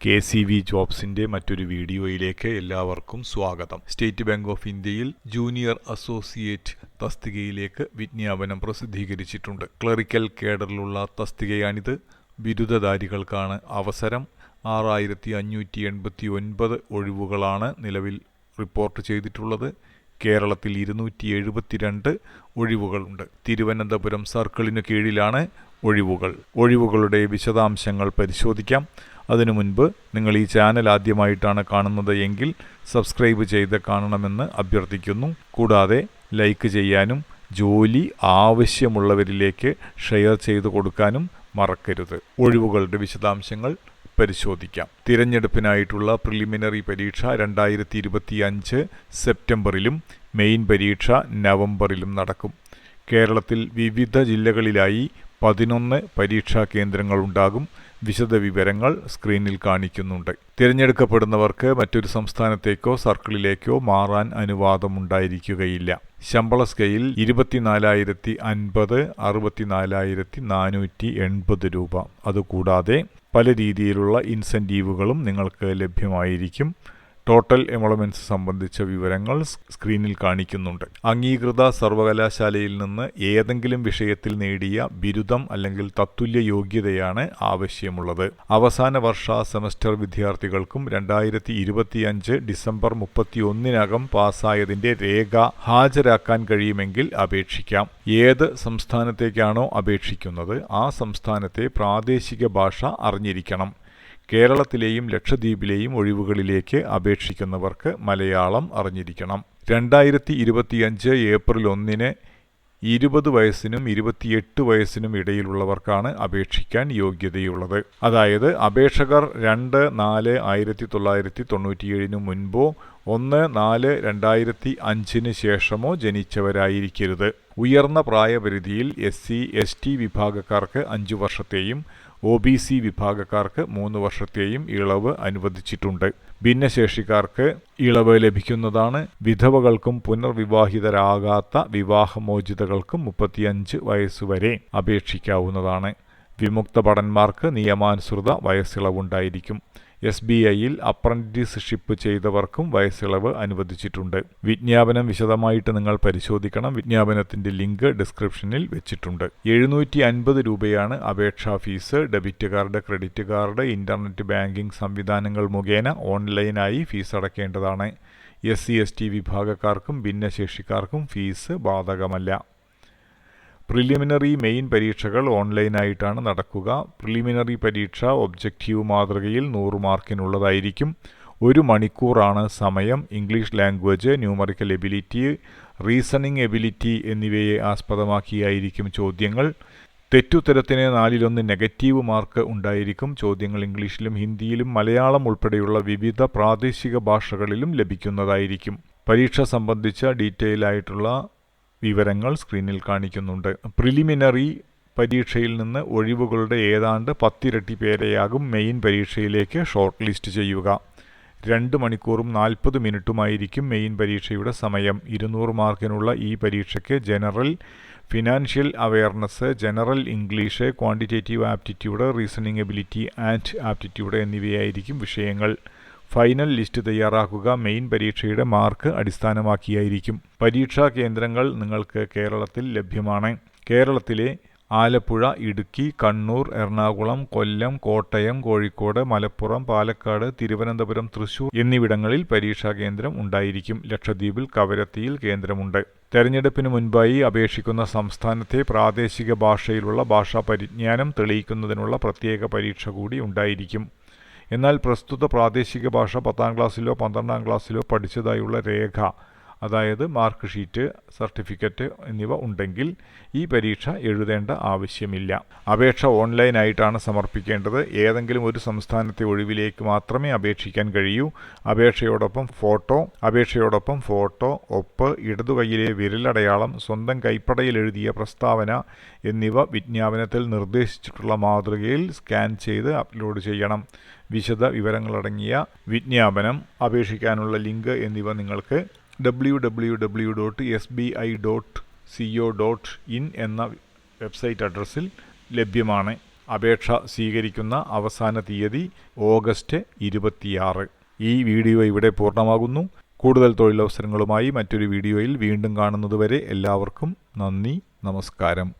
KCV ജോബ്സിൻ്റെ മറ്റൊരു വീഡിയോയിലേക്ക് എല്ലാവർക്കും സ്വാഗതം. സ്റ്റേറ്റ് ബാങ്ക് ഓഫ് ഇന്ത്യയിൽ ജൂനിയർ അസോസിയേറ്റ് തസ്തികയിലേക്ക് വിജ്ഞാപനം പ്രസിദ്ധീകരിച്ചിട്ടുണ്ട്. ക്ലറിക്കൽ കേഡറിലുള്ള തസ്തികയാണിത്. ബിരുദധാരികൾക്കാണ് അവസരം. 6589 ഒഴിവുകളാണ് നിലവിൽ റിപ്പോർട്ട് ചെയ്തിട്ടുള്ളത്. കേരളത്തിൽ 272 ഒഴിവുകളുണ്ട്. തിരുവനന്തപുരം സർക്കിളിനു കീഴിലാണ് ഒഴിവുകളുടെ വിശദാംശങ്ങൾ പരിശോധിക്കാം. അതിനു മുൻപ് നിങ്ങൾ ഈ ചാനൽ ആദ്യമായിട്ടാണ് കാണുന്നത് എങ്കിൽ സബ്സ്ക്രൈബ് ചെയ്ത് കാണണമെന്ന് അഭ്യർത്ഥിക്കുന്നു. കൂടാതെ ലൈക്ക് ചെയ്യാനും ജോലി ആവശ്യമുള്ളവരിലേക്ക് ഷെയർ ചെയ്തു കൊടുക്കാനും മറക്കരുത്. ഒഴിവുകളുടെ വിശദാംശങ്ങൾ പരിശോധിക്കാം. തിരഞ്ഞെടുപ്പിനായിട്ടുള്ള പ്രിലിമിനറി പരീക്ഷ 2025 സെപ്റ്റംബറിലും മെയിൻ പരീക്ഷ നവംബറിലും നടക്കും. കേരളത്തിൽ വിവിധ ജില്ലകളിലായി 11 പരീക്ഷാ കേന്ദ്രങ്ങളുണ്ടാകും. വിശദവിവരങ്ങൾ സ്ക്രീനിൽ കാണിക്കുന്നുണ്ട്. തിരഞ്ഞെടുക്കപ്പെടുന്നവർക്ക് മറ്റൊരു സംസ്ഥാനത്തേക്കോ സർക്കിളിലേക്കോ മാറാൻ അനുവാദമുണ്ടായിരിക്കുകയില്ല. ശമ്പള സ്കെയിൽ 24,050, 64,480 രൂപ. അതുകൂടാതെ പല രീതിയിലുള്ള ഇൻസെൻറ്റീവുകളും നിങ്ങൾക്ക് ലഭ്യമായിരിക്കും. ടോട്ടൽ എംപ്ലോയ്മെൻറ്റ്സ് സംബന്ധിച്ച വിവരങ്ങൾ സ്ക്രീനിൽ കാണിക്കുന്നുണ്ട്. അംഗീകൃത സർവകലാശാലയിൽ നിന്ന് ഏതെങ്കിലും വിഷയത്തിൽ നേടിയ ബിരുദം അല്ലെങ്കിൽ തത്തുല്യ യോഗ്യതയാണ് ആവശ്യമുള്ളത്. അവസാന വർഷ സെമസ്റ്റർ വിദ്യാർത്ഥികൾക്കും 2025 ഡിസംബർ 31 പാസ്സായതിൻ്റെ രേഖ ഹാജരാക്കാൻ കഴിയുമെങ്കിൽ അപേക്ഷിക്കാം. ഏത് സംസ്ഥാനത്തേക്കാണോ അപേക്ഷിക്കുന്നത് ആ സംസ്ഥാനത്തെ പ്രാദേശിക ഭാഷ അറിഞ്ഞിരിക്കണം. കേരളത്തിലെയും ലക്ഷദ്വീപിലെയും ഒഴിവുകളിലേക്ക് അപേക്ഷിക്കുന്നവർക്ക് മലയാളം അറിഞ്ഞിരിക്കണം. 2025 ഏപ്രിൽ 1 20 വയസ്സിനും 28 വയസ്സിനും ഇടയിലുള്ളവർക്കാണ് അപേക്ഷിക്കാൻ യോഗ്യതയുള്ളത്. അതായത് അപേക്ഷകർ 2/4/1997 മുൻപോ 1/4/2005 ശേഷമോ ജനിച്ചവരായിരിക്കരുത്. ഉയർന്ന പ്രായപരിധിയിൽ SC, ST വിഭാഗക്കാർക്ക് 5 വർഷത്തെയും OBC വിഭാഗക്കാർക്ക് 3 വർഷത്തെയും ഇളവ് അനുവദിച്ചിട്ടുണ്ട്. ഭിന്നശേഷിക്കാർക്ക് ഇളവ് ലഭിക്കുന്നതാണ്. വിധവകൾക്കും പുനർവിവാഹിതരാകാത്ത വിവാഹമോചിതകൾക്കും 35 വയസ്സുവരെ അപേക്ഷിക്കാവുന്നതാണ്. വിമുക്ത ഭടന്മാർക്ക് നിയമാനുസൃത വയസ്സിളവുണ്ടായിരിക്കും. SBIയിൽ അപ്രന്റീസ്ഷിപ്പ് ചെയ്തവർക്കും വയസ്സിളവ് അനുവദിച്ചിട്ടുണ്ട്. വിജ്ഞാപനം വിശദമായിട്ട് നിങ്ങൾ പരിശോധിക്കണം. വിജ്ഞാപനത്തിൻ്റെ ലിങ്ക് ഡിസ്ക്രിപ്ഷനിൽ വെച്ചിട്ടുണ്ട്. 750 രൂപയാണ് അപേക്ഷാ fees. Debit card, credit card, internet banking സംവിധാനങ്ങൾ മുഖേന ഓൺലൈനായി ഫീസ് അടയ്ക്കേണ്ടതാണ്. SC, ST വിഭാഗക്കാർക്കും ഭിന്നശേഷിക്കാർക്കും ഫീസ് ബാധകമല്ല. പ്രിലിമിനറി മെയിൻ പരീക്ഷകൾ ഓൺലൈനായിട്ടാണ് നടക്കുക. പ്രിലിമിനറി പരീക്ഷ ഒബ്ജക്റ്റീവ് മാതൃകയിൽ 100 മാർക്കിനുള്ളതായിരിക്കും. 1 മണിക്കൂറാണ് സമയം. English language, numerical ability, reasoning ability എന്നിവയെ ആസ്പദമാക്കിയായിരിക്കും ചോദ്യങ്ങൾ. തെറ്റുത്തരത്തിന് 4/1 നെഗറ്റീവ് മാർക്ക് ഉണ്ടായിരിക്കും. ചോദ്യങ്ങൾ ഇംഗ്ലീഷിലും ഹിന്ദിയിലും മലയാളം ഉൾപ്പെടെയുള്ള വിവിധ പ്രാദേശിക ഭാഷകളിലും ലഭിക്കുന്നതായിരിക്കും. പരീക്ഷ സംബന്ധിച്ച ഡീറ്റെയിൽ ആയിട്ടുള്ള വിവരങ്ങൾ സ്ക്രീനിൽ കാണിക്കുന്നുണ്ട്. പ്രിലിമിനറി പരീക്ഷയിൽ നിന്ന് ഒഴിവുകളുടെ ഏതാണ്ട് 10 ഇരട്ടി പേരെയാകും മെയിൻ പരീക്ഷയിലേക്ക് ഷോർട്ട് ലിസ്റ്റ് ചെയ്യുക. 2 മണിക്കൂറും 40 മിനിറ്റുമായിരിക്കും മെയിൻ പരീക്ഷയുടെ സമയം. 200 മാർക്കിനുള്ള ഈ പരീക്ഷയ്ക്ക് general, financial awareness, general English, quantitative aptitude, reasoning ability and aptitude എന്നിവയായിരിക്കും വിഷയങ്ങൾ. ഫൈനൽ ലിസ്റ്റ് തയ്യാറാക്കുക മെയിൻ പരീക്ഷയുടെ മാർക്ക് അടിസ്ഥാനമാക്കിയായിരിക്കും. പരീക്ഷാ കേന്ദ്രങ്ങൾ നിങ്ങൾക്ക് കേരളത്തിൽ ലഭ്യമാണ്. കേരളത്തിലെ ആലപ്പുഴ, ഇടുക്കി, കണ്ണൂർ, എറണാകുളം, കൊല്ലം, കോട്ടയം, കോഴിക്കോട്, മലപ്പുറം, പാലക്കാട്, തിരുവനന്തപുരം, തൃശൂർ എന്നിവിടങ്ങളിൽ പരീക്ഷാ കേന്ദ്രം ഉണ്ടായിരിക്കും. ലക്ഷദ്വീപിൽ കവരത്തിയിൽ കേന്ദ്രമുണ്ട്. തെരഞ്ഞെടുപ്പിന് മുൻപായി അപേക്ഷിക്കുന്ന സംസ്ഥാനത്തെ പ്രാദേശിക ഭാഷയിലുള്ള ഭാഷാ പരിജ്ഞാനം തെളിയിക്കുന്നതിനുള്ള പ്രത്യേക പരീക്ഷ കൂടി ഉണ്ടായിരിക്കും. എന്നാൽ പ്രസ്തുത പ്രാദേശിക ഭാഷ 10ാം ക്ലാസ്സിലോ 12ാം ക്ലാസ്സിലോ പഠിച്ചതായുള്ള രേഖ, അതായത് മാർക്ക് ഷീറ്റ്, സർട്ടിഫിക്കറ്റ് എന്നിവ ഉണ്ടെങ്കിൽ ഈ പരീക്ഷ എഴുതേണ്ട ആവശ്യമില്ല. അപേക്ഷ ഓൺലൈനായിട്ടാണ് സമർപ്പിക്കേണ്ടത്. ഏതെങ്കിലും ഒരു സംസ്ഥാനത്തെ ഒഴിവിലേക്ക് മാത്രമേ അപേക്ഷിക്കാൻ കഴിയൂ. അപേക്ഷയോടൊപ്പം ഫോട്ടോ, ഒപ്പ്, ഇടതുകൈയിലെ വിരലടയാളം, സ്വന്തം കൈപ്പടയിൽ എഴുതിയ പ്രസ്താവന എന്നിവ വിജ്ഞാപനത്തിൽ നിർദ്ദേശിച്ചിട്ടുള്ള മാതൃകയിൽ സ്കാൻ ചെയ്ത് അപ്ലോഡ് ചെയ്യണം. വിശദ വിവരങ്ങളടങ്ങിയ വിജ്ഞാപനം, അപേക്ഷിക്കാനുള്ള ലിങ്ക് എന്നിവ നിങ്ങൾക്ക് www.sbi.co.in എന്ന വെബ്സൈറ്റ് അഡ്രസ്സിൽ ലഭ്യമാണ്. അപേക്ഷ സ്വീകരിക്കുന്ന അവസാന തീയതി ഓഗസ്റ്റ് 26. ഈ വീഡിയോ ഇവിടെ പൂർണ്ണമാകുന്നു. കൂടുതൽ തൊഴിലവസരങ്ങളുമായി മറ്റൊരു വീഡിയോയിൽ വീണ്ടും കാണുന്നതുവരെ എല്ലാവർക്കും നന്ദി, നമസ്കാരം.